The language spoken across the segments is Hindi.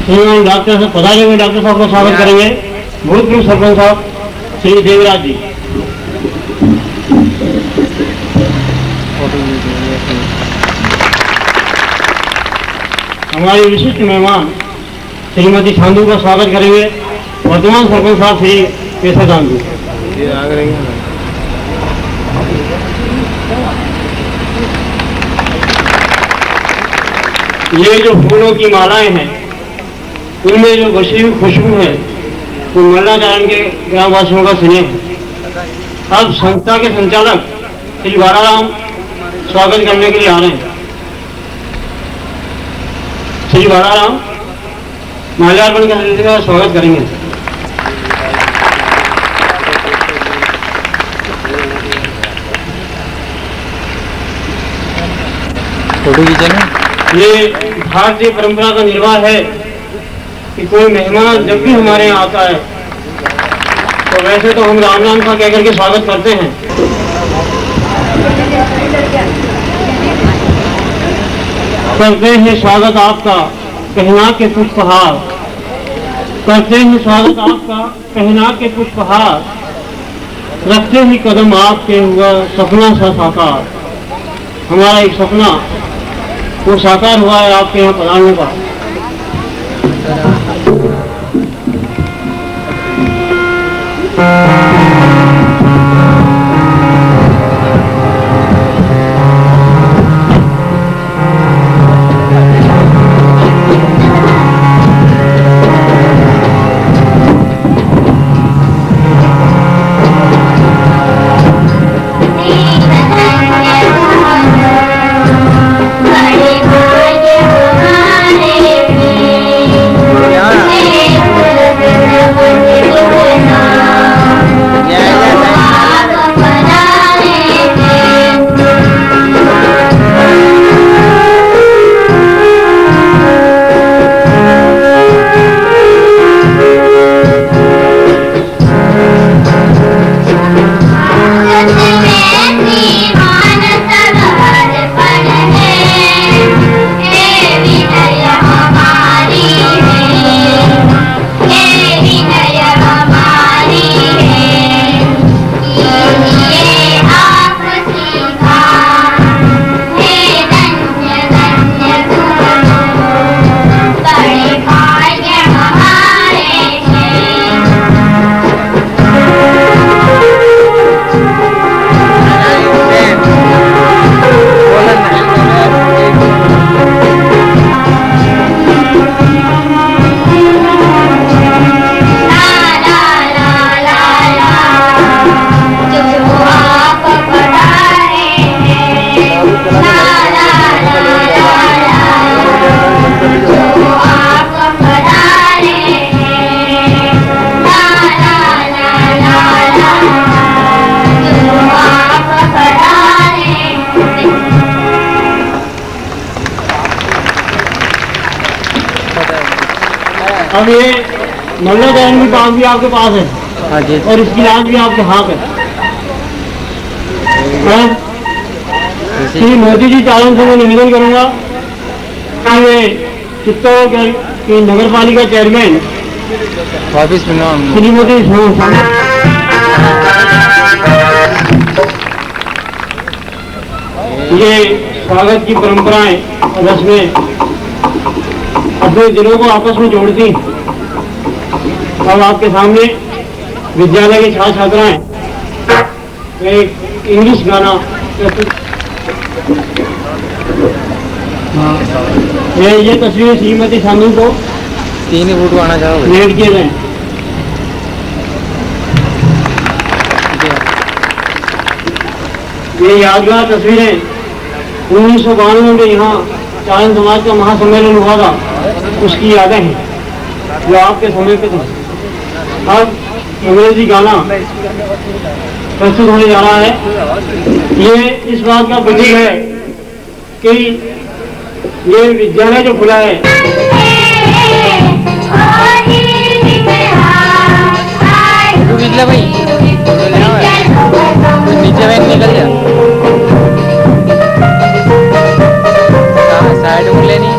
श्रीमान डॉक्टर साहब पधारे हुए डॉक्टर साहब का स्वागत करेंगे भूतपूर्व सरपंच साहब श्री देवराज जी। हमारी विशिष्ट मेहमान श्रीमती सांधू का स्वागत करेंगे वर्तमान सरपंच साहब श्री केशवदान जी। ये जो फूलों की मालाएं हैं उनमें जो बसी हुई खुशबू है वो मल्लाचारण के ग्रामवासियों का स्नेह है। अब संस्था के संचालक श्री बाराराम स्वागत करने के लिए आ रहे हैं। श्री बाराराम माल्यार्पण करने का स्वागत करेंगे। फोटो खींचना। ये भारतीय परंपरा का निर्वाह है कि कोई मेहमान जब भी हमारे यहाँ आता है तो वैसे तो हम राम नाम का कहकर के स्वागत करते हैं, करते हैं स्वागत आपका कहना के पुष्पहार, करते हैं स्वागत आपका कहना के पुष्पहार, रखते ही कदम आपके हुआ सपना सा साकार। हमारा एक सपना वो साकार हुआ है आपके यहाँ पधारने का। अब ये मल्लाचारण की पास भी आपके पास है। हाँ जी। और इसकी लाज भी आपके हाथ है। श्री मोदी जी चालन से मैं निवेदन करूंगा कि वे चित्तौड़गढ़ की नगर पालिका चेयरमैन श्रीमती ये स्वागत की परंपराएं और रस्में अपने दिलों को आपस में जोड़ती। अब आपके सामने विद्यालय की छात्र छात्राएं एक इंग्लिश गाना ये तस्वीरें श्रीमती सांधू को 3 ही फोटो आना चाहोगे भेंट किए गए। ये यादगार तस्वीरें 1992 में यहाँ चारण समाज का महासम्मेलन हुआ था, उसकी यादें हैं जो आपके समय पे थे। अब अंग्रेजी गाना प्रस्तुत होने जा रहा है। ये इस बात का प्रतीक है कि ये विद्यालय जो खुला है भाई नीचे वैन निकल जा साइड में लेनी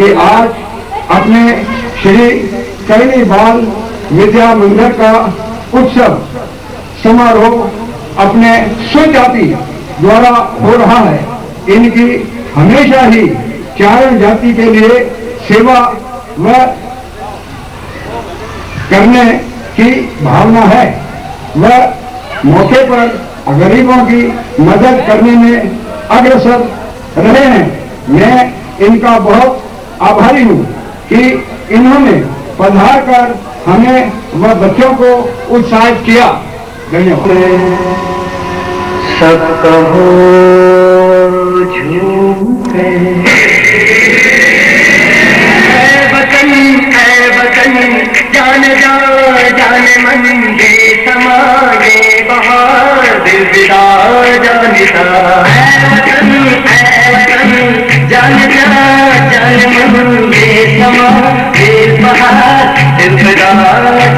कि आज अपने श्री कैली बाल विद्या मंदिर का उत्सव समारोह अपने स्वजाति द्वारा हो रहा है। इनकी हमेशा ही चारण जाति के लिए सेवा व करने की भावना है। वह मौके पर गरीबों की मदद करने में अग्रसर रहे हैं। मैं इनका बहुत आभारी हूँ कि इन्होंने पधार कर हमें व बच्चों को उत्साहित किया। धन्यवाद। सब कहो झूठे वतन जाने मन दे समाजे बहार दिल विदा जानता है वतन जाने मन दे समाजे बहार दिल विदा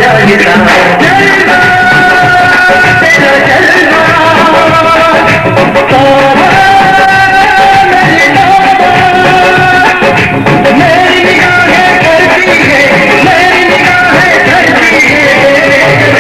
जानता तेरा जलवा मेरी निगाहें करती है मेरी निगाहें करती है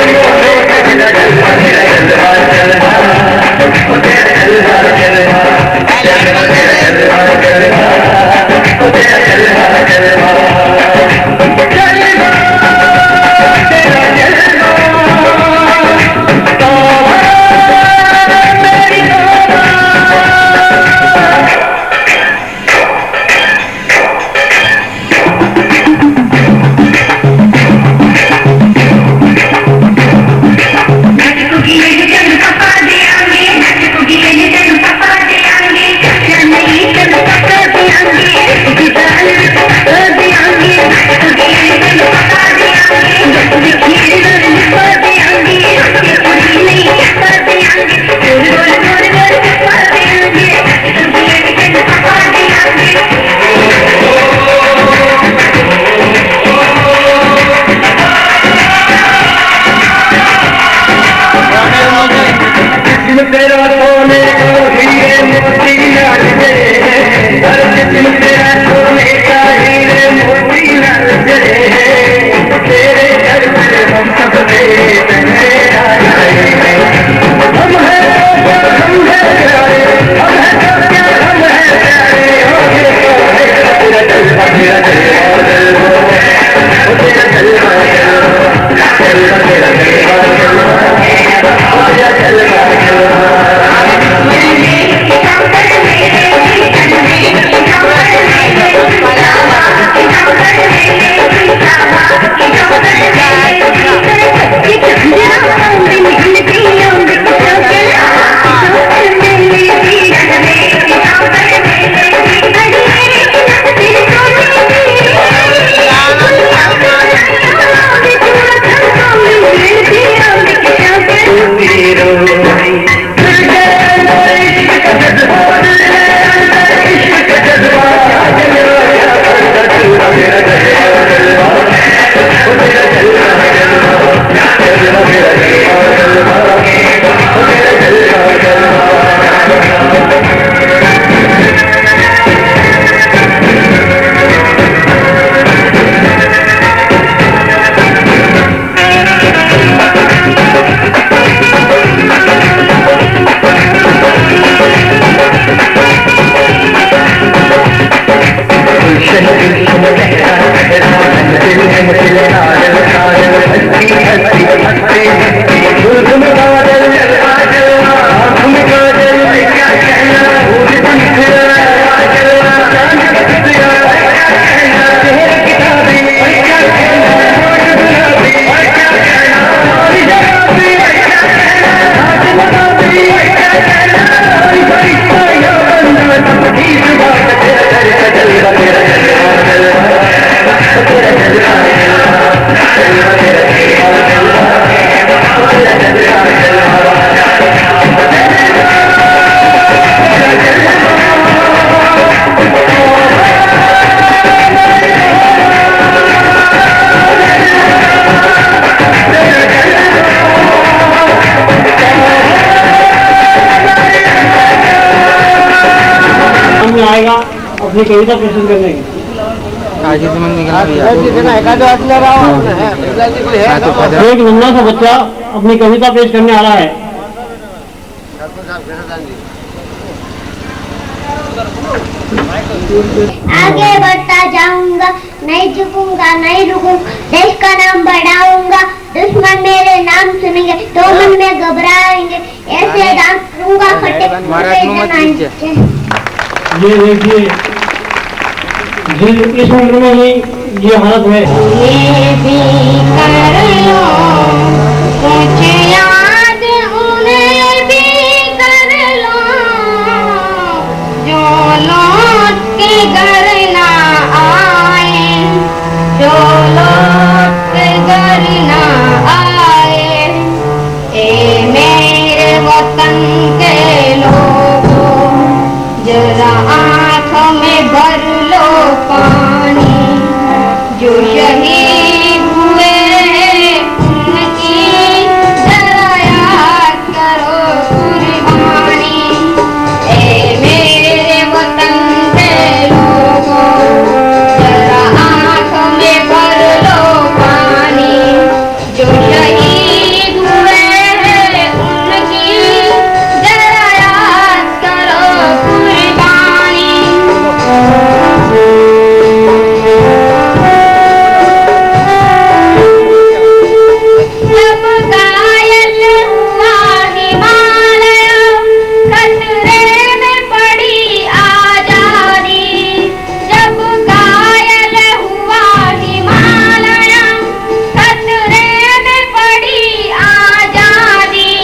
आएगा अपनी कविता प्रस्तुत करने की। आगे से मन निकला भैया एक नन्हा सा बच्चा अपनी कविता पेश करने आ रहा है। आगे बढ़ता जाऊंगा, नहीं झुकूंगा, नहीं रुकूंगा, देश का नाम बढ़ाऊंगा। दुश्मन मेरे नाम सुनेंगे तो मन में घबराएंगे, ऐसे डांस करूंगा फटे ये देखिए इस उम्र में ही ये हालत है। ये भी कर लो कुछ याद, उन्हें भी कर लो जो लौट के घर ना आए, जो लौट के घर ना आए। ए मेरे वतन के लोगों, जरा आँखों में भर लो पानी। जो शहीद हुए उनकी जरा याद करो कुर्बानी। ए मेरे वतन के लोगों, जरा आँखों में भर लो पानी। जो शहीद हुए उनकी जरा याद करो कुर्बानी। जब घायल हुआ हिमालय, खतरे में पड़ी आजादी। जब घायल हुआ हिमालय, खतरे में पड़ी आजादी।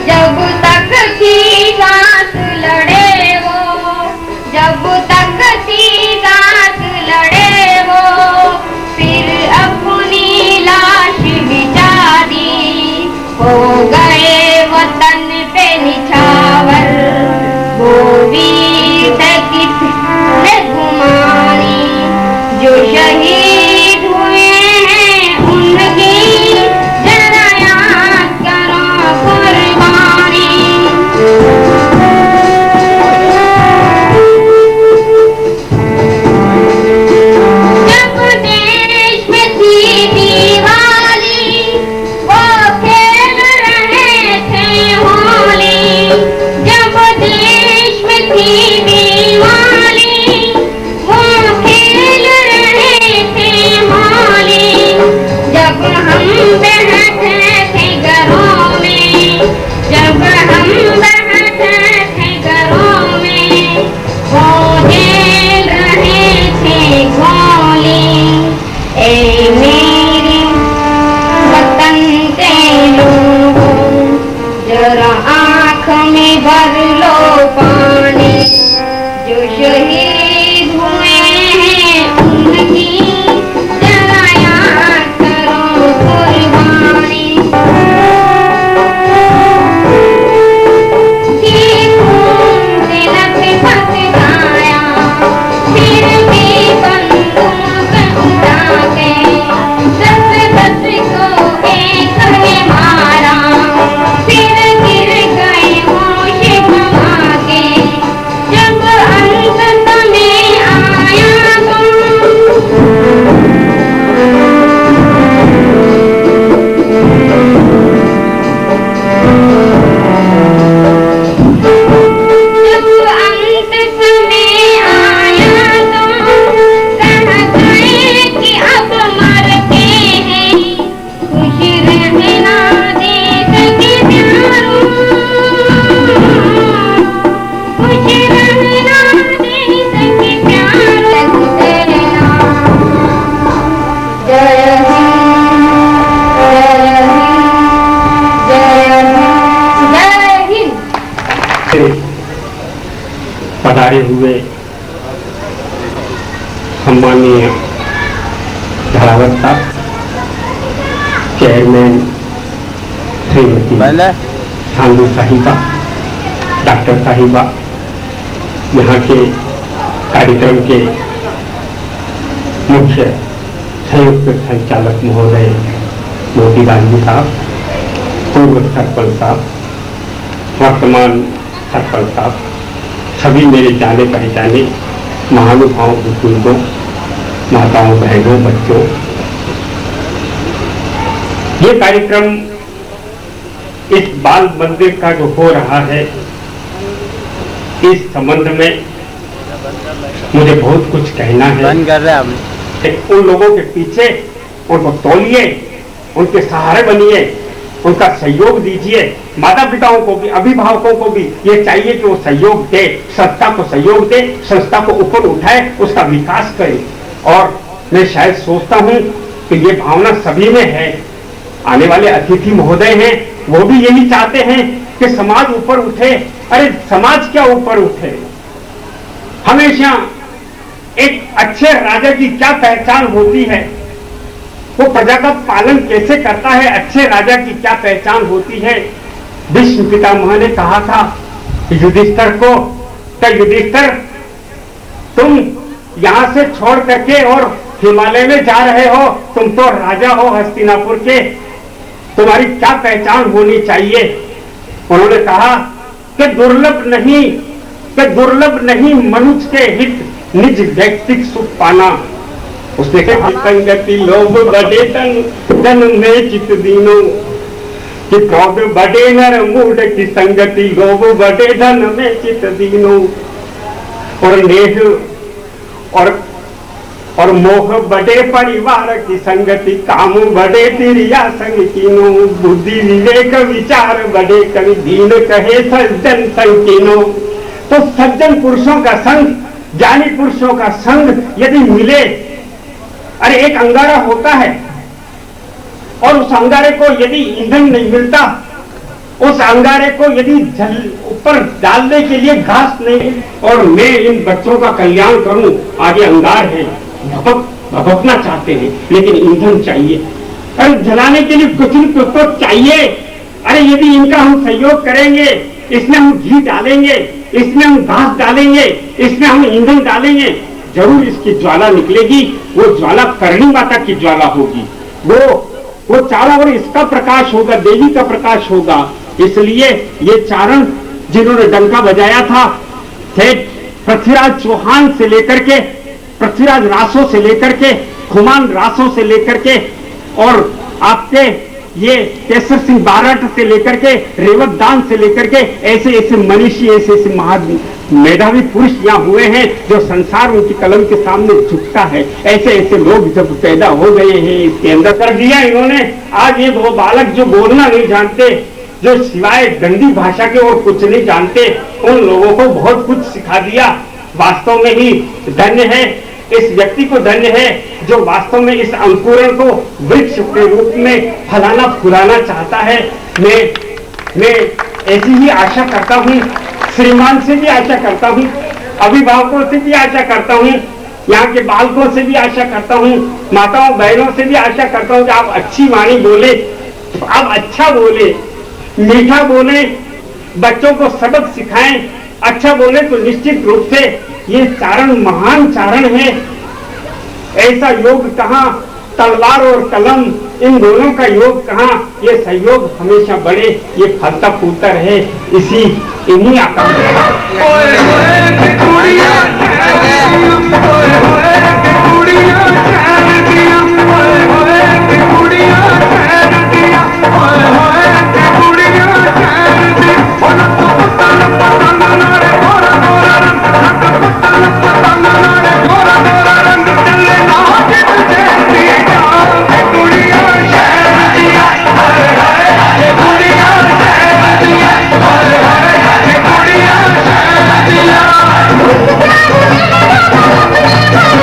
जब तक थी सांस लड़े वो, जब तक थी सांस लड़े वो, फिर अपनी लाश बिछा दी। हो गए वतन पे निछावर, वो वीर थे कितने गुमानी। जो शहीद हुए हैं उनकी जरा याद करो कुर्बानी। जब देश में थी दिवाली, वो खेल रहे थे होली। जब देश में थी दिवाली, वो खेल रहे थे होली। जब हम बहते थे घरों में, जब हम बहते थे घरों में, वो झेल रहे थे गोली। ए मेरे वतन के लोगों, जरा आँख में भर लो पानी। जो शहीद हुए हैं उनकी जरा याद करो कुर्बानी। फिर भी बंदूक उठा के दस को एक ने मारा। फिर गिर गए होश गंवा के, जब अंत समय आया जब अंत समय आया तो कह गए कि अब मरते हैं। खुश रहना देश के प्यारों, खुश रहना देश के प्यारों। जय हिंद, जय हिंद, जय हिंद, जय हिंद। पधारे हुए सम्मानीय धरावत साहब, चेयरमैन श्रीमती सांगू साहिबा, डॉक्टर साहिबा, यहाँ के कार्यक्रम के मुख्य संयुक्त संचालक महोदय मोतीलाल जी साहब, पूर्व सरपंच साहब, वर्तमान सरपंच साहब, सभी मेरे जाने पहचाने महानुभाव बुजुर्गों, माताओं, बहनों, बच्चों, ये कार्यक्रम इस बाल मंदिर का जो हो रहा है, इस संबंध में मुझे बहुत कुछ कहना है। बंद कर रहे हैं आपने। उन लोगों के पीछे उनको तोलिए, उनके सहारे बनिए, उनका सहयोग दीजिए। माता पिताओं को भी, अभिभावकों को भी ये चाहिए कि वो सहयोग दे, संस्था को सहयोग दे, संस्था को ऊपर उठाए, उसका विकास करे। और मैं शायद सोचता हूँ कि ये भावना सभी में है। आने वाले अतिथि महोदय हैं, वो भी यही चाहते हैं कि समाज ऊपर उठे। अरे समाज क्या ऊपर उठे? हमेशा एक अच्छे राजा की क्या पहचान होती है, वो प्रजा का पालन कैसे करता है, अच्छे राजा की क्या पहचान होती है। भीष्म पितामह ने कहा था युधिष्ठिर को, युधिष्ठिर तुम यहां से छोड़ करके और हिमालय में जा रहे हो, तुम तो राजा हो हस्तिनापुर के, तुम्हारी क्या पहचान होनी चाहिए? उन्होंने कहा कि दुर्लभ नहीं मनुष्य के हित, निज व्यक्तिक सुख पाना। उसने कहा संगति लोभ बढ़े तन में चित दीनो, कि क्रोध बढ़े नर मूढ़ की संगति, लोभ बढ़े धन में चित दीनो। और नेह और मोह बढ़े परिवार की संगति, काम बढ़े तिरिया संग कीनो। बुद्धि विवेक विचार बढ़े कवि दीन कहे सज्जन संग कीनो। तो सज्जन पुरुषों का संग, ज्ञानी पुरुषों का संग यदि मिले, अरे एक अंगारा होता है और उस अंगारे को यदि ईंधन नहीं मिलता, उस अंगारे को यदि ऊपर डालने के लिए घास नहीं, और मैं इन बच्चों का कल्याण करूं, आगे अंगार है, भपकना चाहते हैं, लेकिन ईंधन चाहिए। अरे जलाने के लिए कुछ न कुछ तो चाहिए। अरे यदि इनका हम सहयोग करेंगे, इसमें हम घी डालेंगे, इसमें हम घास डालेंगे, इसमें हम ईंधन डालेंगे, जरूर इसकी ज्वाला निकलेगी। वो ज्वाला करणी माता की ज्वाला होगी, वो चारों ओर इसका प्रकाश होगा, देवी का प्रकाश होगा। इसलिए ये चारण जिन्होंने डंका बजाया था, थे पृथ्वीराज चौहान से लेकर के, पृथ्वीराज रासो से लेकर के, खुमान रासो से लेकर के, और आपके ये केसर सिंह बारट से लेकर के, रेवत दान से लेकर के, ऐसे ऐसे मनीषी, ऐसे ऐसे मेधावी पुरुष यहाँ हुए हैं जो संसार उनकी कलम के सामने झुकता है। ऐसे ऐसे लोग जब पैदा हो गए हैं इसके अंदर कर दिया इन्होंने। आज ये वो बालक जो बोलना नहीं जानते, जो सिवाय गंदी भाषा के और कुछ नहीं जानते, उन लोगों को बहुत कुछ सिखा दिया। वास्तव में ही धन्य है, इस व्यक्ति को धन्य है जो वास्तव में इस अंकुरण को वृक्ष के रूप में फलाना फुलाना चाहता है। मैं ऐसी ही आशा करता हूँ, श्रीमान से भी आशा करता हूँ, अभिभावकों से भी आशा करता हूँ, यहाँ के बालकों से भी आशा करता हूँ, माताओं बहनों से भी आशा करता हूँ कि आप अच्छी वाणी बोले, आप अच्छा बोले, मीठा बोले, बच्चों को सबक सिखाएं, अच्छा बोले तो निश्चित रूप से ये चारण महान चारण है। ऐसा योग कहाँ, तलवार और कलम इन दोनों का योग कहाँ, ये सहयोग हमेशा बढ़े, ये फलता फूलता रहे, इन्हीं आकांक्षा। Yeah.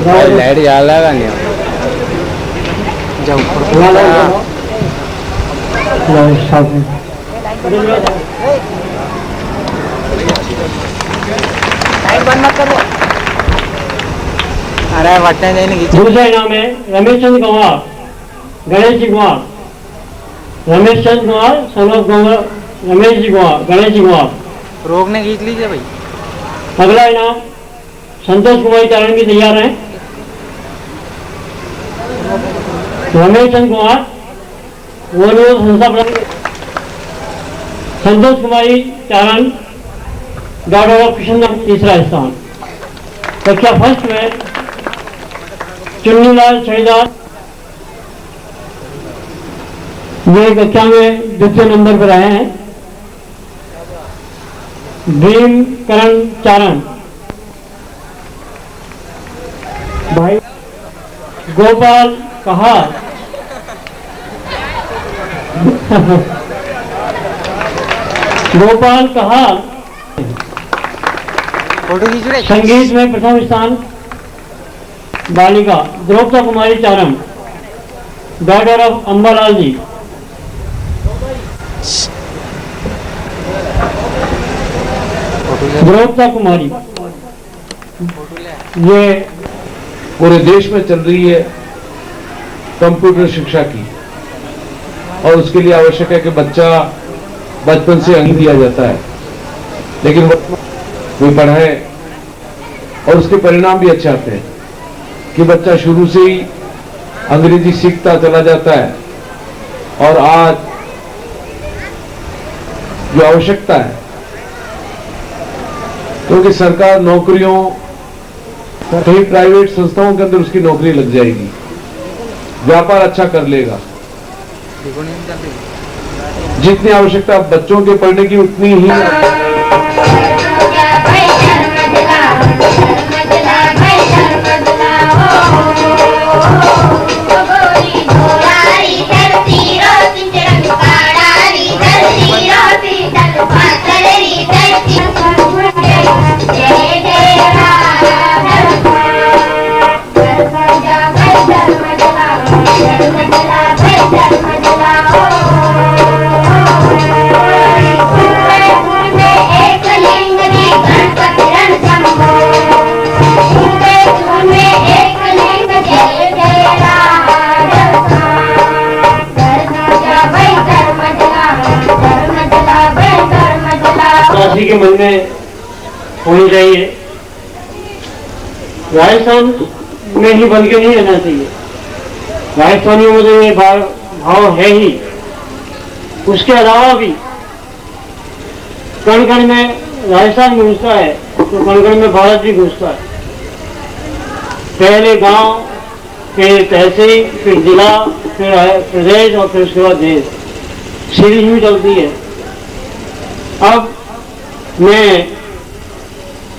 लाइट ज्यादा लगा नहीं जाओ अरे बटन नहीं खींचे। दूसरा इनाम है रमेश चंद्र कुमार, गणेश जी कुमार, रमेश चंद्र कुमार, सनोज कुमार, रमेश जी कुमार, गणेश जी कुमार। रोकने खींच लीजिए भाई। अगला इनाम संतोष कुमार चारण भी तैयार हैं। रमेश चंद्र कुमार वो संस्था संतोष कुमारी चारण डॉक्टर ऑफ कृष्ण तीसरा स्थान। कक्षा फर्स्ट में चुन्नीलाल छड़ीदार ये कक्षा में द्वितीय नंबर पर आए हैं। भीम करण चारण, भाई गोपाल कहार, गोपाल कहार। फोटो खींच रहे। संगीत में प्रथम स्थान बालिका द्रौपदा कुमारी चारण, डॉटर ऑफ अंबालाल जी। द्रौपदा कुमारी ये पूरे देश में चल रही है कंप्यूटर शिक्षा की, और उसके लिए आवश्यक है कि बच्चा बचपन से अंग दिया जाता है, लेकिन वो पढ़े और उसके परिणाम भी अच्छे आते हैं कि बच्चा शुरू से ही अंग्रेजी सीखता चला जाता है। और आज जो आवश्यकता है, क्योंकि सरकार नौकरियों कहीं प्राइवेट संस्थाओं के अंदर उसकी नौकरी लग जाएगी, व्यापार अच्छा कर लेगा, जितनी आवश्यकता बच्चों के पढ़ने की उतनी ही के मन में होनी चाहिए। राजस्थान में ही बन के नहीं रहना चाहिए, राजस्थानियों में तो ये भाव है ही। उसके अलावा भी कण कण में राजस्थान घुसता है तो कण कण में भारत भी घुसता है। पहले गांव, फिर तहसील, फिर जिला, फिर प्रदेश और फिर उसके बाद देश, सीरीज भी चलती है। अब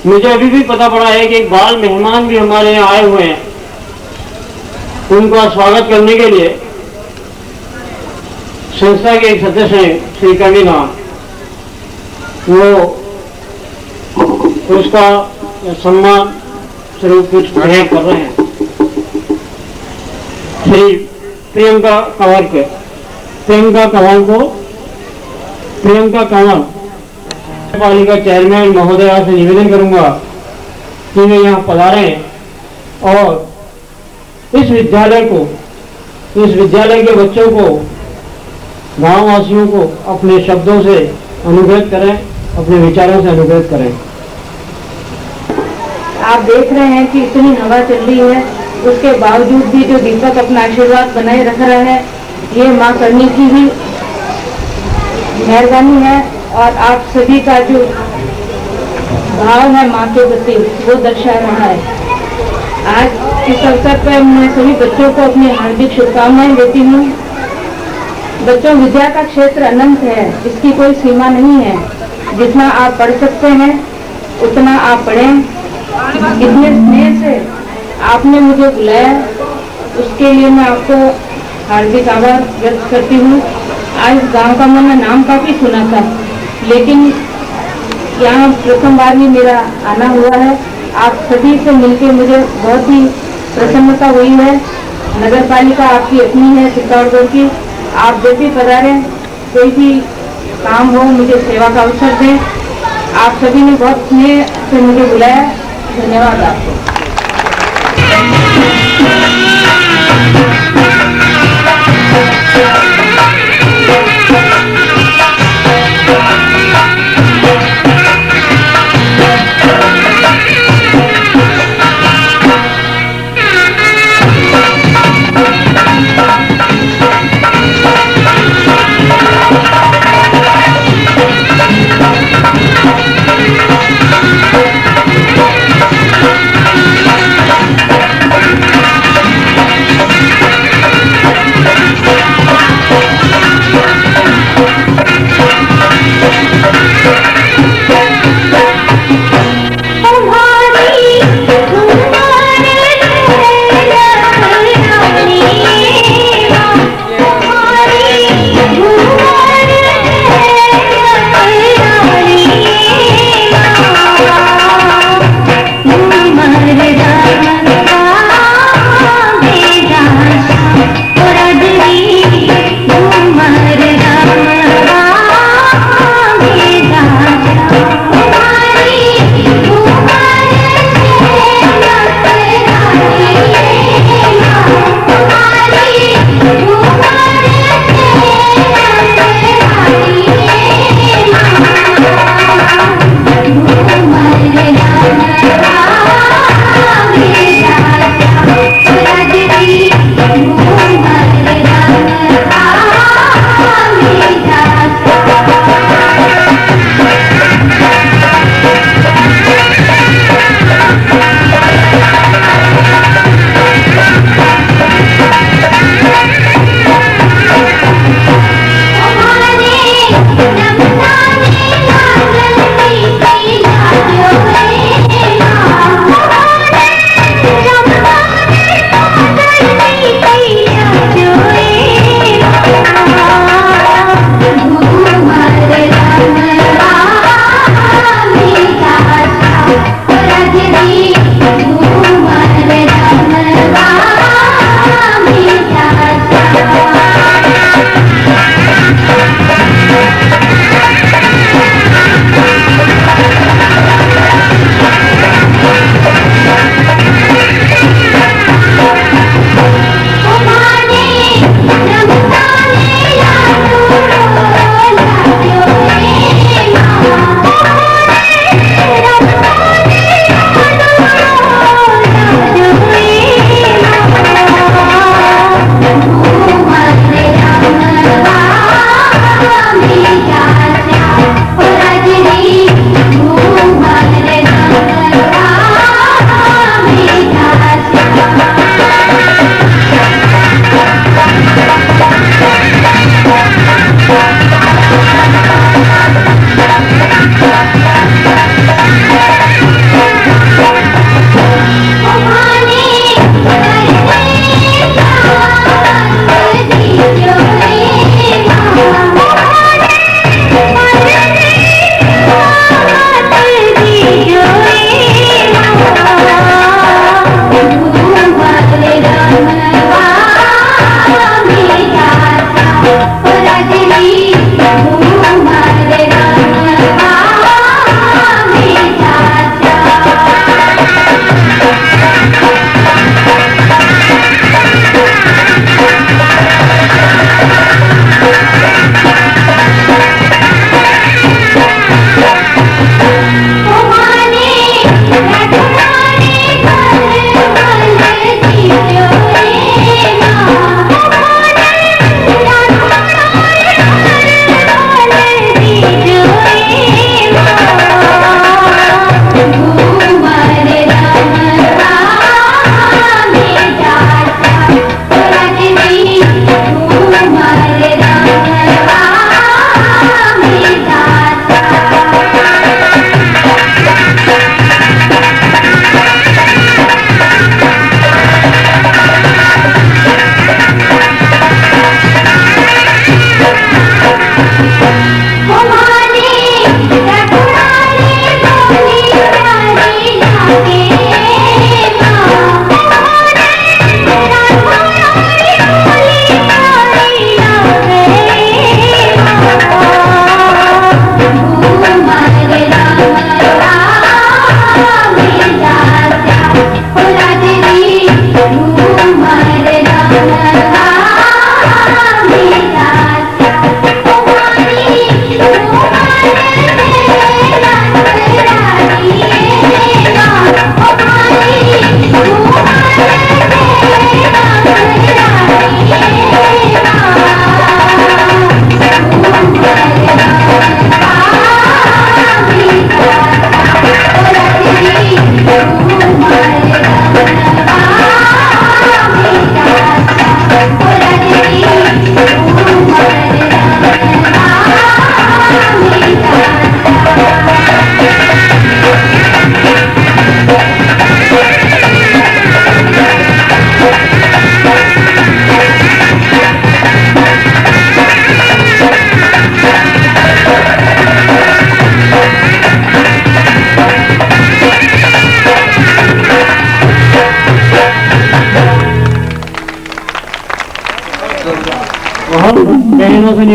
मुझे अभी भी पता पड़ा है कि एक बाल मेहमान भी हमारे यहाँ आए हुए हैं। उनका स्वागत करने के लिए संस्था के एक सदस्य हैं श्री कर्णिकांत, वो उसका सम्मान स्वरूप कुछ प्रयोग कर रहे हैं। श्री प्रियंका कंवर पालिका चेयरमैन महोदया से निवेदन करूंगा कि वे यहाँ पधारें और इस विद्यालय के बच्चों को, गांववासियों को अपने शब्दों से अनुग्रहित करें, अपने विचारों से अनुग्रहित करें। आप देख रहे हैं कि इतनी हवा चल रही है, उसके बावजूद भी जो दीपक अपना आशीर्वाद बनाए रख रहा है, ये माँ करनी की भी मेहरबानी है। और आप सभी का जो भाव है माँ के प्रति, वो दर्शा रहा है। आज इस अवसर पर मैं सभी बच्चों को अपनी हार्दिक शुभकामनाएं देती हूँ। बच्चों, विद्या का क्षेत्र अनंत है, इसकी कोई सीमा नहीं है। जितना आप पढ़ सकते हैं उतना आप पढ़ें। इतने स्नेह से आपने मुझे बुलाया, उसके लिए मैं आपको हार्दिक आभार व्यक्त करती हूँ। आज गांव का मैंने नाम काफी सुना था, लेकिन यहाँ प्रथम बार ही मेरा आना हुआ है। आप सभी से मिलकर मुझे बहुत ही प्रसन्नता हुई है। नगर पालिका आपकी अपनी है चित्तौड़गढ़ की। आप जब भी पधारे, कोई भी काम हो, मुझे सेवा का अवसर दें। आप सभी ने बहुत स्नेह से मुझे बुलाया, धन्यवाद आपको।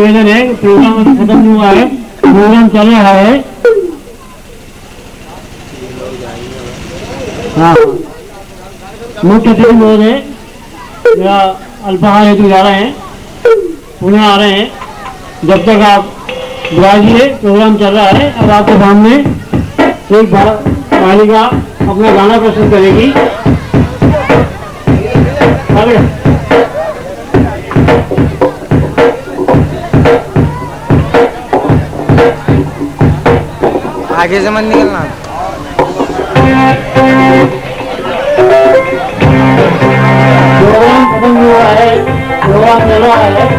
निवेदन है, प्रोग्राम खत्म नहीं हुआ है, प्रोग्राम चल रहा है। हाँ, मुख्य अतिथि महोदय मेरा अल्पाहार हेतु जा रहे हैं, पुणे आ रहे हैं। जब तक आप बुलाइए, प्रोग्राम चल रहा है। अब आपके सामने एक बालिका अपना गाना प्रस्तुत करेगी। आगे से मत निकलना। प्रोग्राम खत्म हुआ है, प्रोग्राम चल रहा है।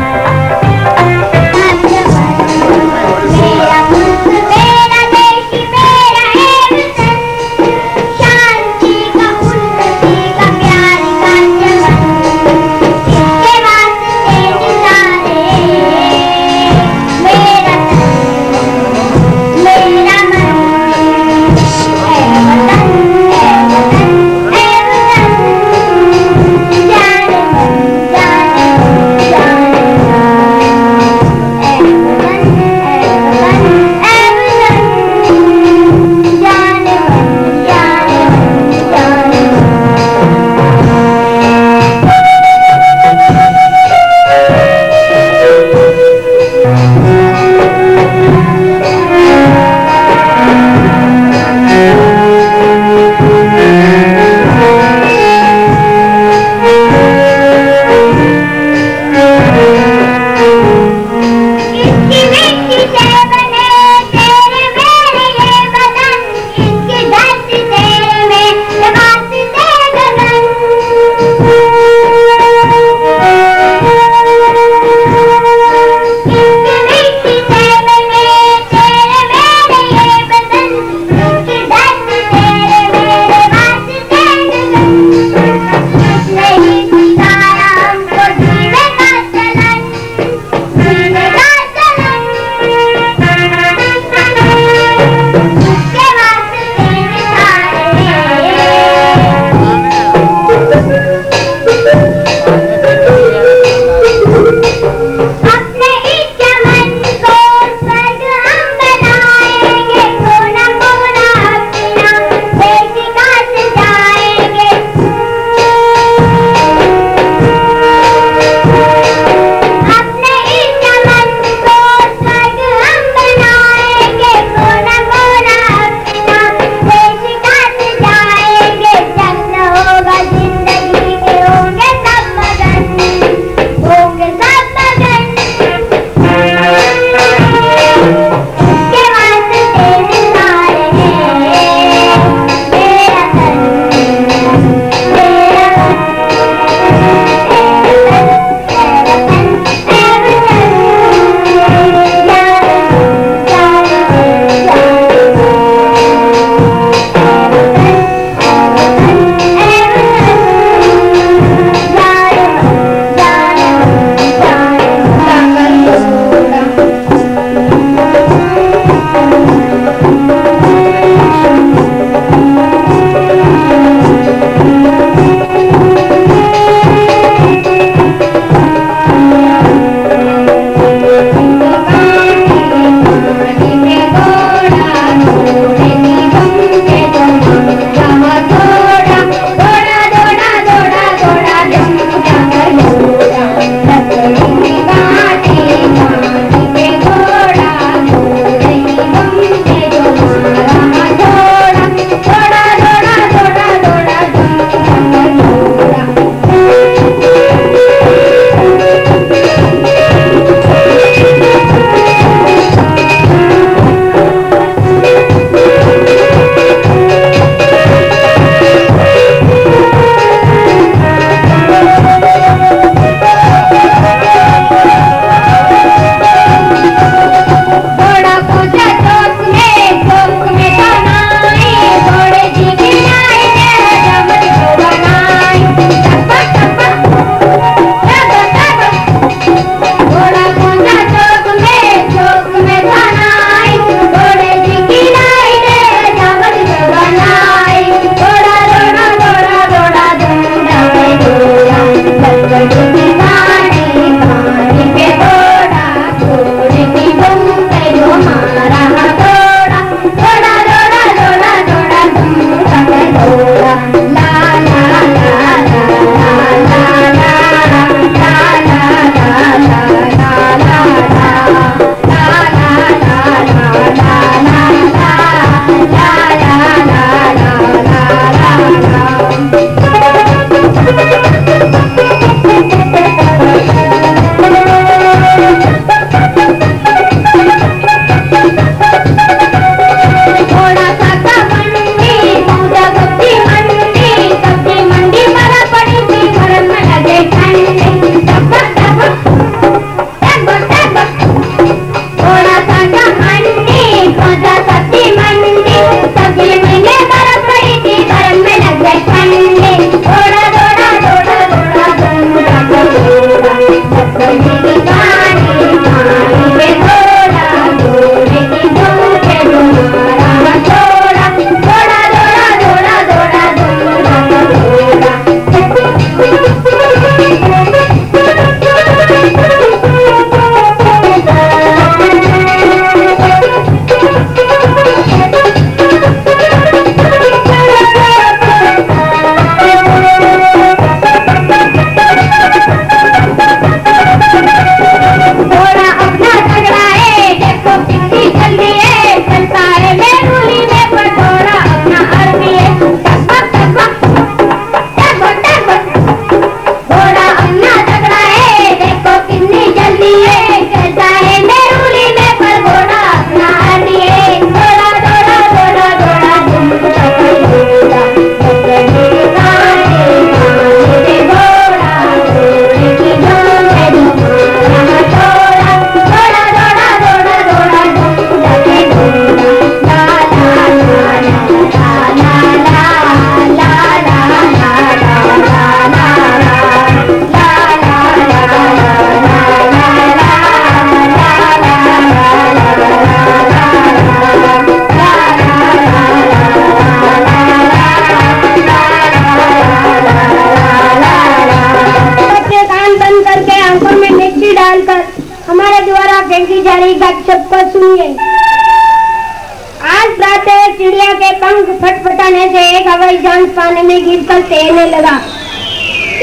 पंख फटफटाने से एक हवाई जहाज पानी में गिरकर तैरने लगा।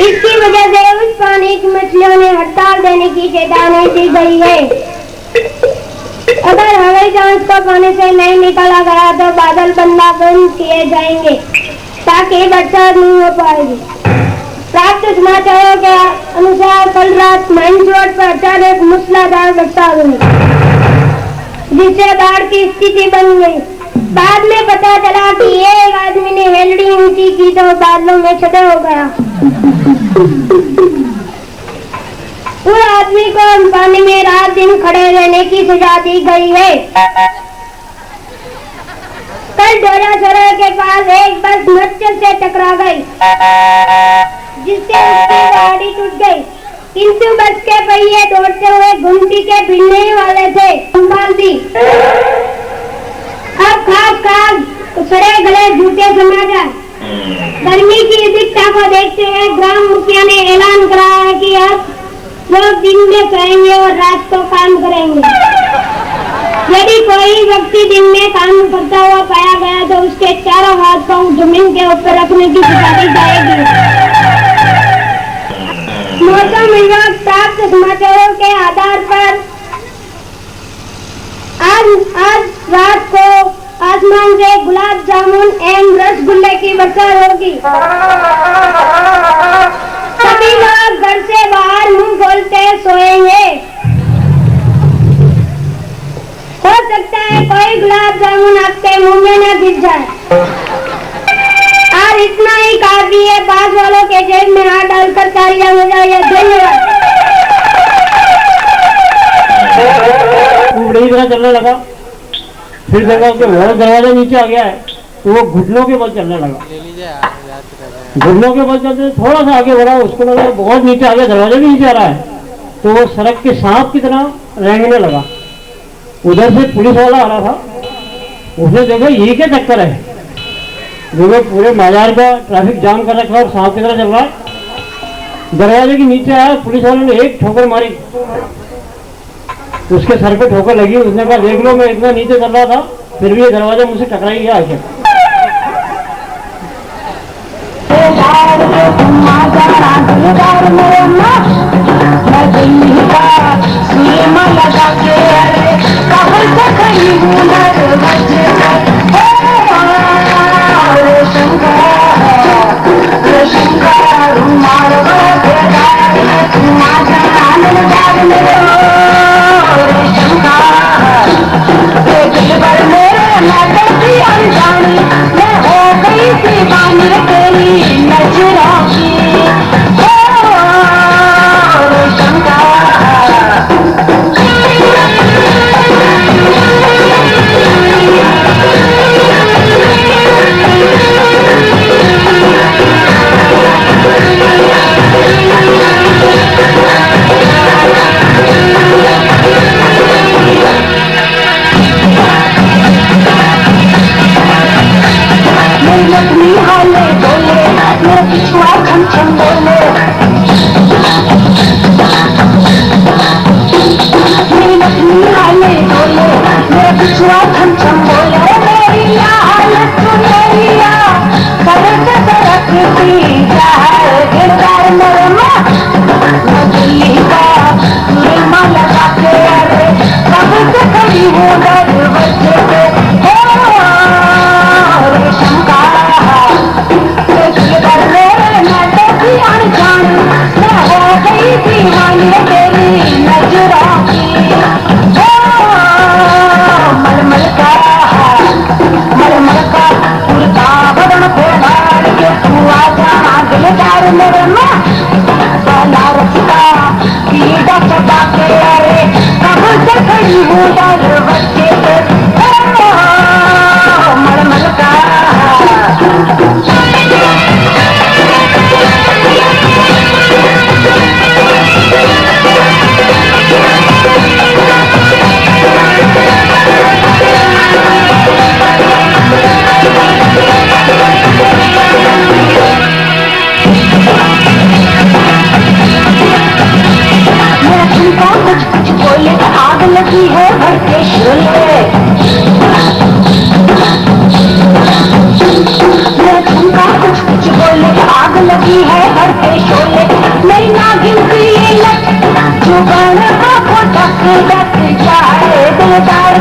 इसकी वजह से उस पानी की मछलियों ने हड़ताल देने की चेतावनी दी गई है। अगर हवाई जहाज को पानी से नहीं निकाला गया तो बादल बंद किए जाएंगे ताकि बरसात नहीं हो पाएगी। प्राप्त समाचारों के अनुसार कल रात माइंस रोड पर अचानक मूसलाधार बरसात हुई, जिससे बाढ़ की स्थिति बन गई। बाद में पता चला कि एक आदमी ने हेलड़ी ऊंची की तो बादलों में छठे हो गया। उस आदमी को पानी में रात दिन खड़े रहने की सजा दी गई है। कल डोरासरा के पास एक बस मच्छर से टकरा गई, जिससे उसकी गाड़ी टूट गई, किंतु बस के पहिए दौड़ते हुए घुमटी के भिड़ने वाले थे, संभाल दी। अब खास सड़े गले झूठे समाचार। गर्मी की अधिकता को देखते हुए ग्राम मुखिया ने ऐलान करा है कि अब लोग दिन में सोएंगे और रात को काम करेंगे। यदि कोई व्यक्ति दिन में काम करता हुआ पाया गया तो उसके चारों हाथ पांव जमीन के ऊपर रखने की सजा दी जाएगी। मौसम विभाग प्राप्त समाचारों के आधार पर आज रात को आसमान से गुलाब जामुन एवं रसगुल्ले की बरसात होगी। सभी लोग घर से बाहर मुंह खोलते सोएंगे। हो सकता है कोई गुलाब जामुन आपके मुंह में न गिर जाए। आज इतना ही काफी है। पास वालों के जेब में हाथ डालकर तालियां बजाइए। धन्यवाद। बड़ी तरह चलने लगा, फिर देखा कि वो दरवाजा नीचे आ गया है तो वो घुटनों के बल चलने लगा। घुटनों के बल चलते थोड़ा सा आगे बढ़ा, उसको लगा बहुत नीचे आ गया, दरवाजा भी नीचे आ रहा है, तो वो सड़क के सांप की तरह रेंगने लगा। उधर से पुलिस वाला आ रहा था, उसने देखा ये क्या चक्कर है, जो पूरे बाजार का ट्रैफिक जाम कर रखा और सांप की तरह चल रहा है। दरवाजे के नीचे आया, पुलिस वाले ने एक ठोकर मारी, उसके सर पे ठोकर लगी। उसने कहा देख लो मैं इतना नीचे चल रहा था फिर भी ये दरवाजा मुझसे टकरा ही गया आखिर।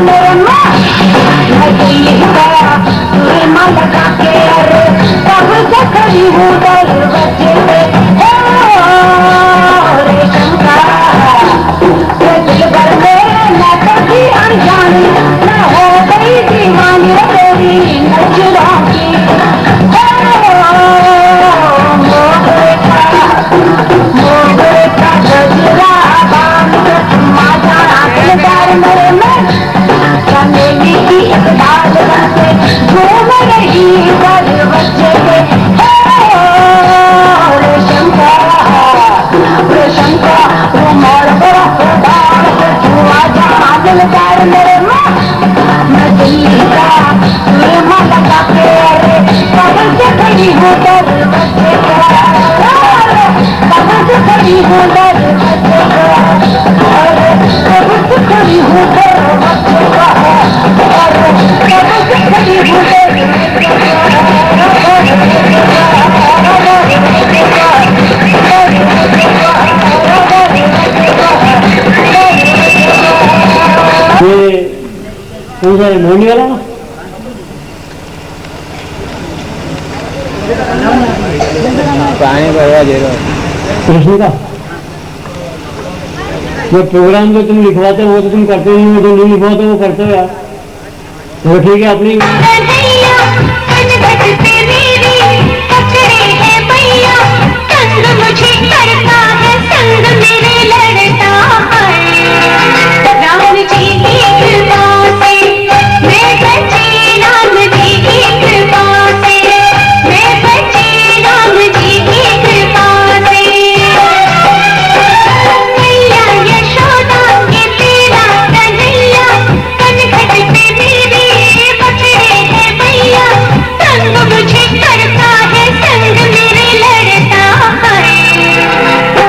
मेरे माँ मैं दिल्ली गया तुझे माँ लगा के अरे कब से खड़ी हूँ दरवाजे पे रेशम का ये दिल भर में मैं कभी अनजानी मैं हो गई दीवानी तेरी नजरों की मोगरे का गजरा बांध के चुम्मा जाना दिलदार मेरे में चमेली की एक डाल से घूम रही बच्चे पे रेशम का रुमाल बड़ा खुदार से छुआ जाना दिलदार मेरे में मैं दिल्ली का तुझे लगा के अरे कब से खड़ी हूँ दरवाजे कब से खड़ी हूँ दरवाजे अरे कब से खड़ी हूँ दरवाजे अरे कब से खड़ी हूँ ये कौन सा मोनी वाला ना पानी भरवा दे रहा कृष्ण का जो प्रोग्राम जो तुम लिखवाते हो वो तो तुम करते नहीं हो, जो नहीं लिखवाते वो करते हो यार। तो ठीक है अपनी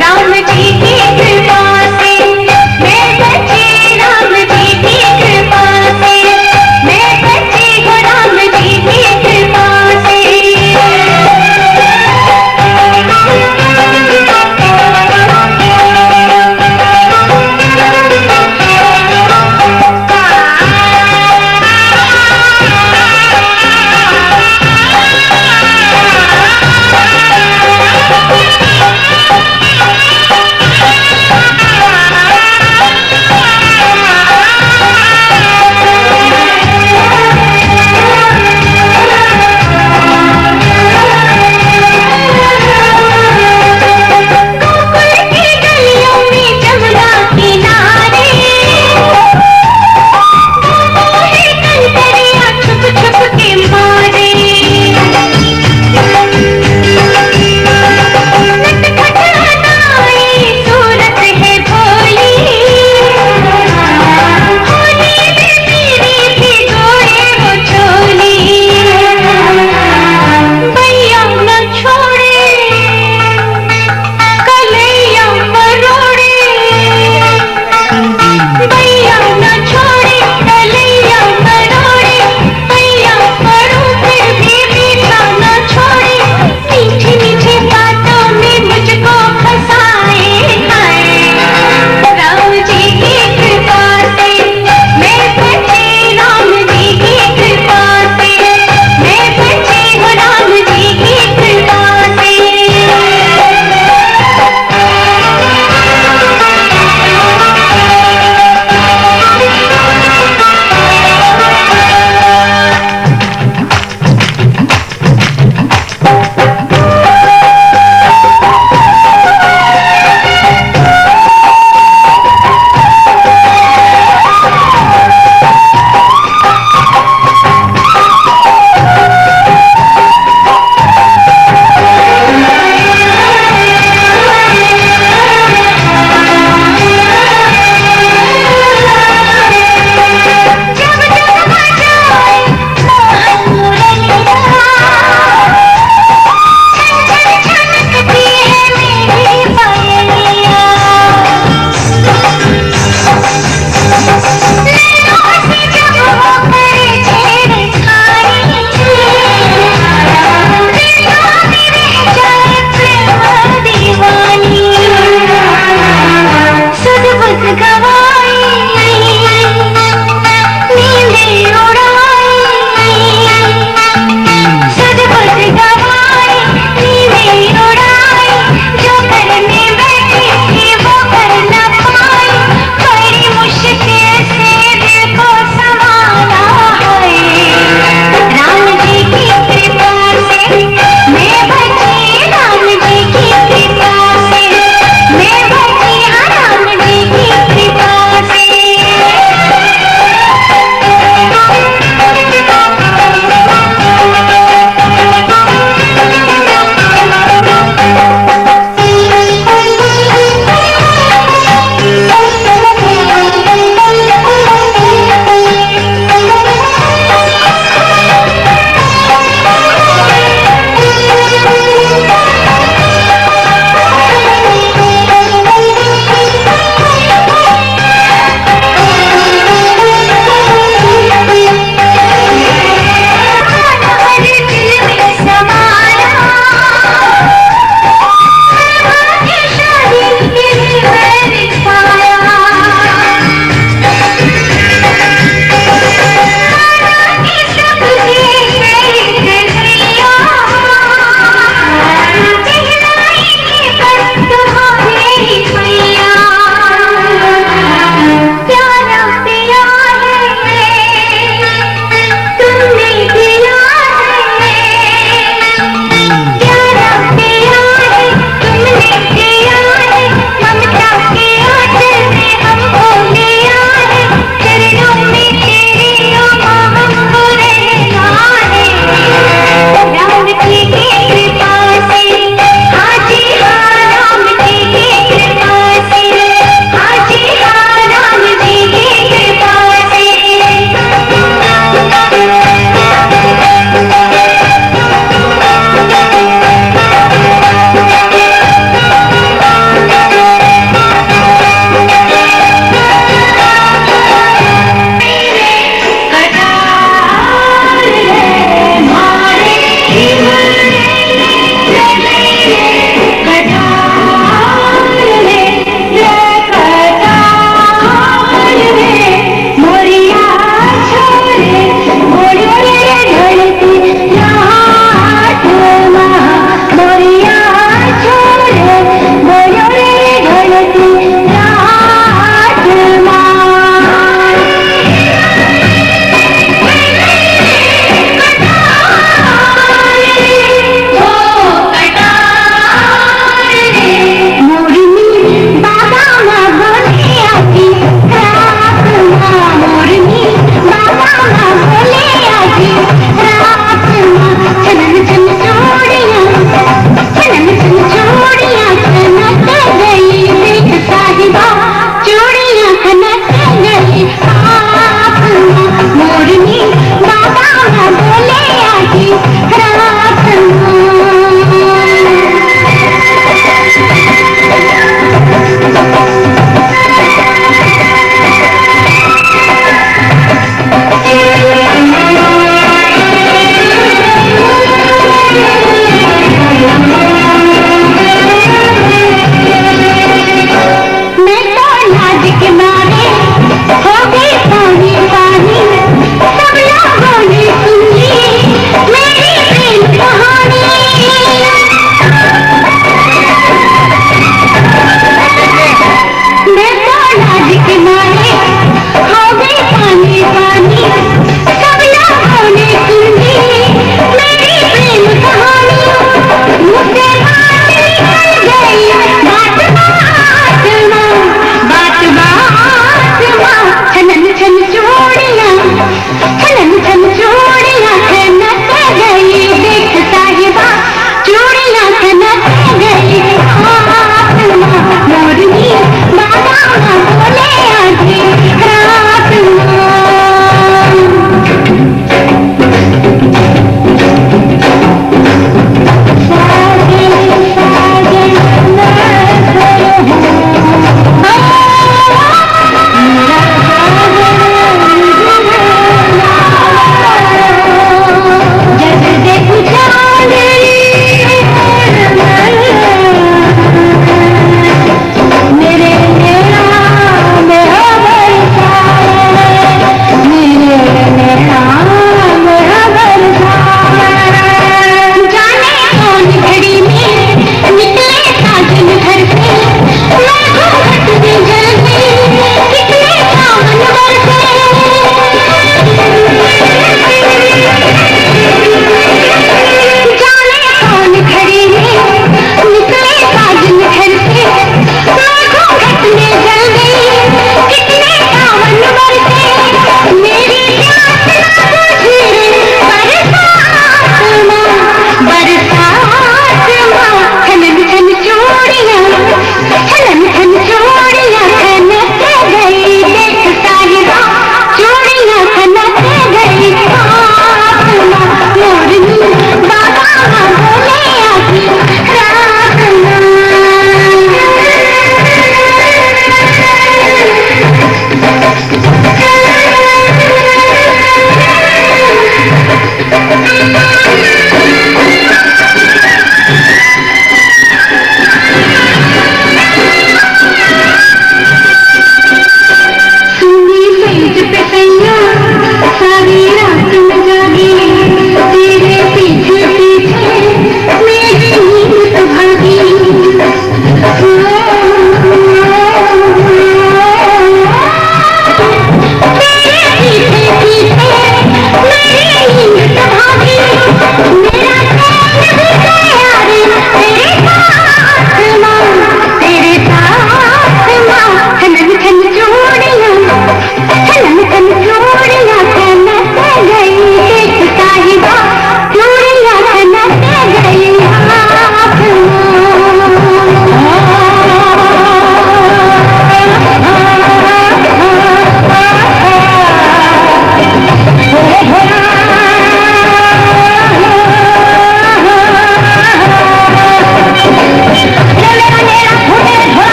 राम जी की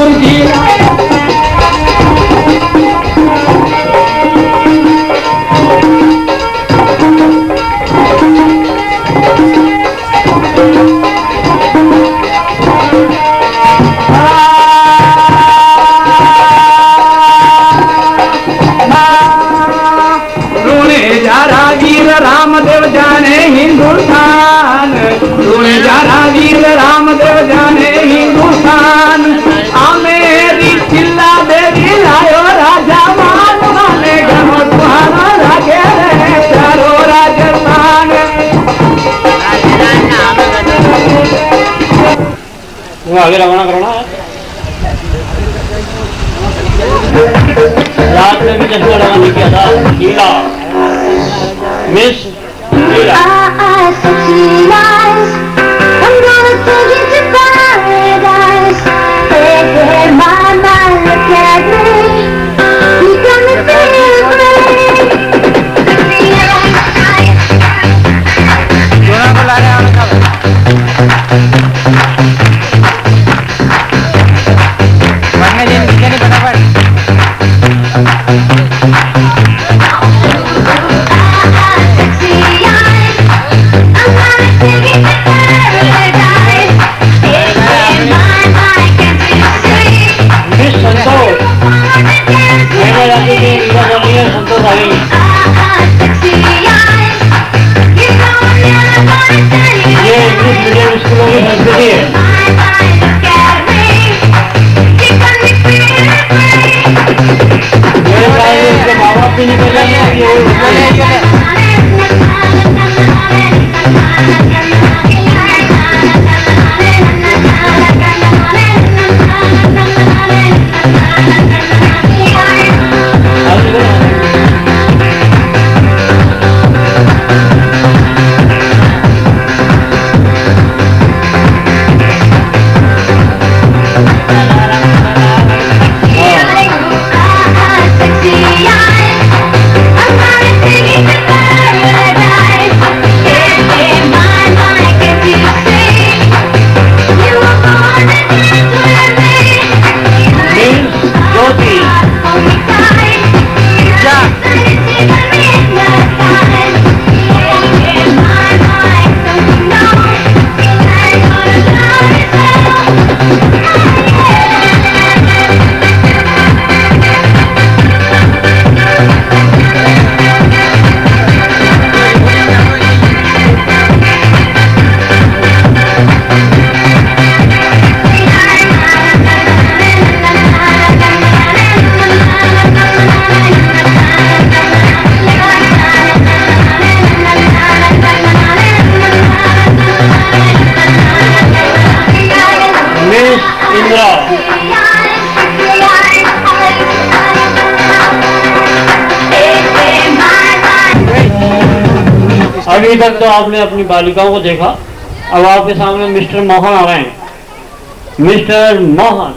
गुरुजी वीर रामदेव जाने हिंदुस्तान, तूने जाना वीर रामदेव जाने हिंदुस्तान। मेरी चिल्ला देवी लायो राजा मान माने गनो तुम्हारा रागे रे चारो राजस्थान। वो आगे रवाना करना है। रात में भी चश्मा रवाना किया था Sheela miss Sheela. Sexy eyes, I'm gonna take you to paradise. Hey, mama, look at me. You got me feeling great. Sexy eyes. दोनों को ला रहे हैं उनका बनने दिन नीचे नहीं फटाफट संतोष आ गई। ये इंग्लिश मीडियम स्कूलों की संस्कृति है। मेरे ख्याल में उसके माँ बाप भी निकल जाएंगे। अभी तक तो आपने अपनी बालिकाओं को देखा, अब आपके सामने मिस्टर मोहन आ रहे हैं। मिस्टर मोहन।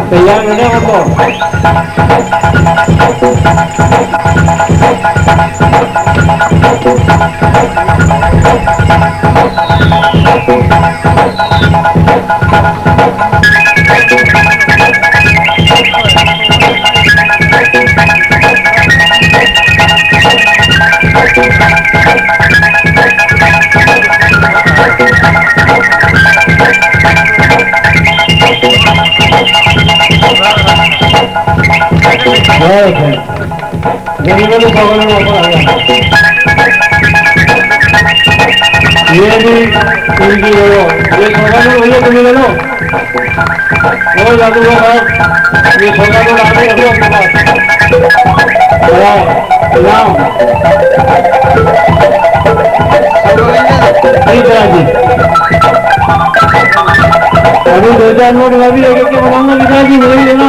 तैयार होने को गरीबों को ऊपर आ गया। ये भी उनकी ये सौगात भैया तुम्हें ले लो। और जादू साहब ये सौगात आगे रखो अपने पास। अभी 2-4 नोट मैं भी लेकर के बनाऊंगा विकास जी, मुझे भी देना।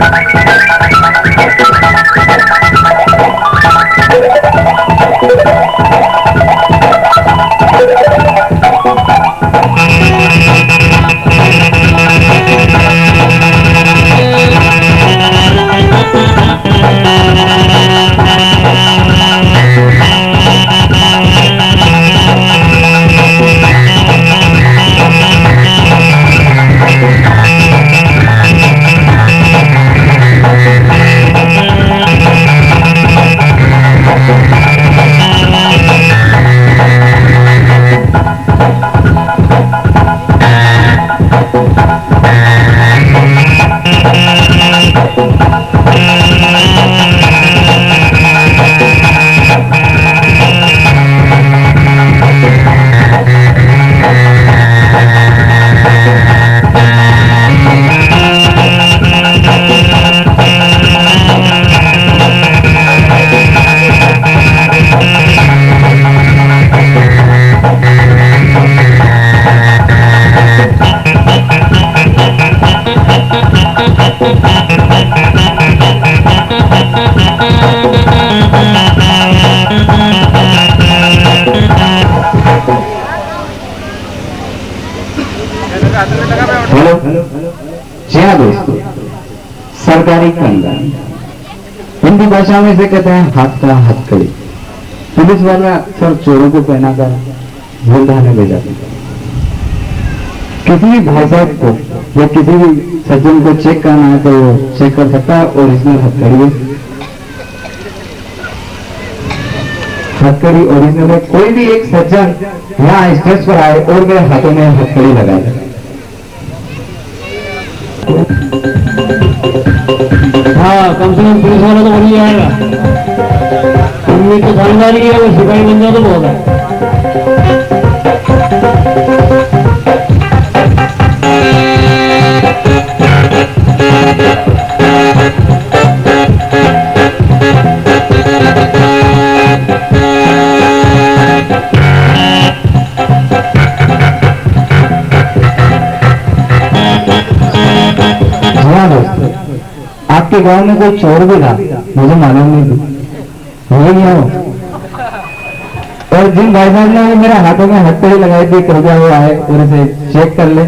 हेलो जी हाँ दोस्तों, सरकारी कंगन हिंदी भाषा में इसे कहते हैं हाथ का हथकड़ी। पुलिस वाले अक्सर चोरों को पहनाकर भूलधाने ले जाते हैं। किसी भी भाई साहब को या किसी भी सज्जन को चेक करना है तो वो चेक कर सकता है। ओरिजिनल हथकड़ी, हथकड़ी ओरिजिनल है। कोई भी एक सज्जन यहाँ स्टेज पर आए और मेरे हाथों में हथकड़ी लगाए। हाँ, कम से कम पुलिस वाला तो बन ही जाएगा। उनमें तो जानकारी है, वो सिपाही बन जाए तो बहुत है। आपके गांव में कोई चोर भी था, मुझे मालूम नहीं थी, मुझे नहीं हो। और जिन भाई साहब ने मेरे हाथों में हथकड़ी लगाई थी, कृपया वो आए और इसे चेक कर ले।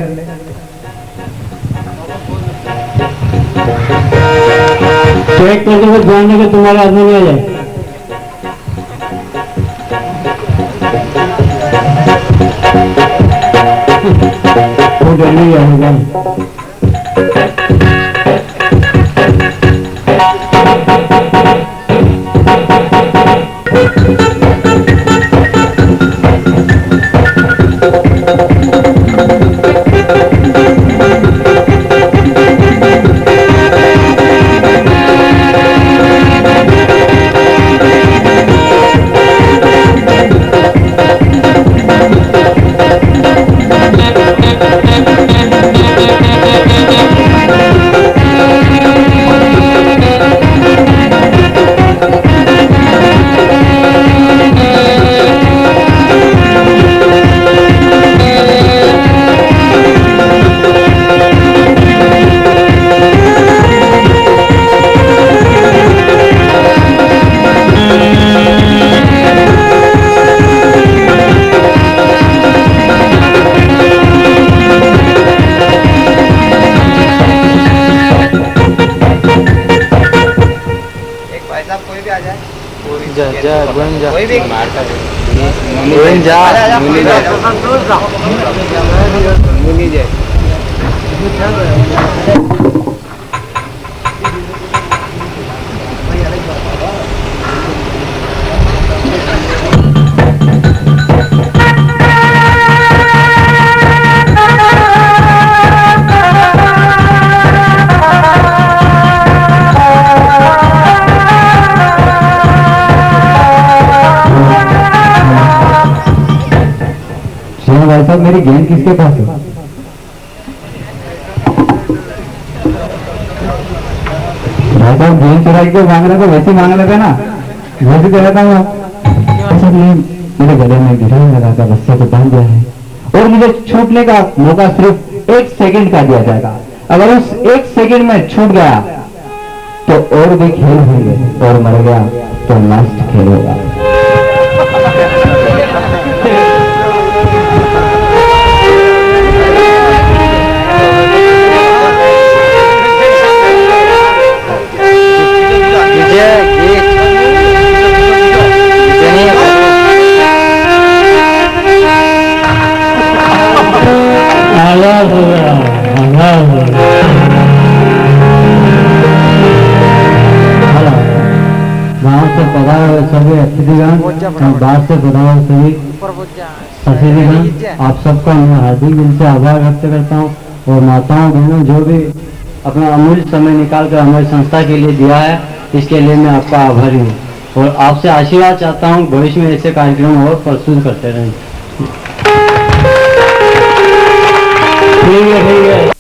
चेक करके वो ध्यान देकर तुम्हारे हाथ में नहीं आ जाए। वो जल्दी आएगा। कोई भी मारता भाई साहब, मेरी गेंद किसके पास है? भाई साहब, गेंद चुराई के मांग रहे थे, वैसे मांग रहे थे ना, वैसे कह रहा था मैं। मेरे गले में गिरने लगा था, रस्से को बांध दिया है और मुझे छूटने का मौका सिर्फ 1 सेकंड का दिया जाएगा। अगर उस 1 सेकंड में छूट गया तो और भी खेल होंगे, और मर गया तो लास्ट खेल होगा। गाँव से पधारे सभी अतिथिगण, बाहर से पधारे सभी अतिथिगण, आप सबका मैं हार्दिक दिल से आभार व्यक्त करता हूँ। और माताओं बहनों जो भी अपना अमूल्य समय निकाल कर हमारी संस्था के लिए दिया है, इसके लिए मैं आपका आभारी हूँ और आपसे आशीर्वाद चाहता हूँ भविष्य में ऐसे कार्यक्रम और प्रस्तुत करते रहें। ठीक है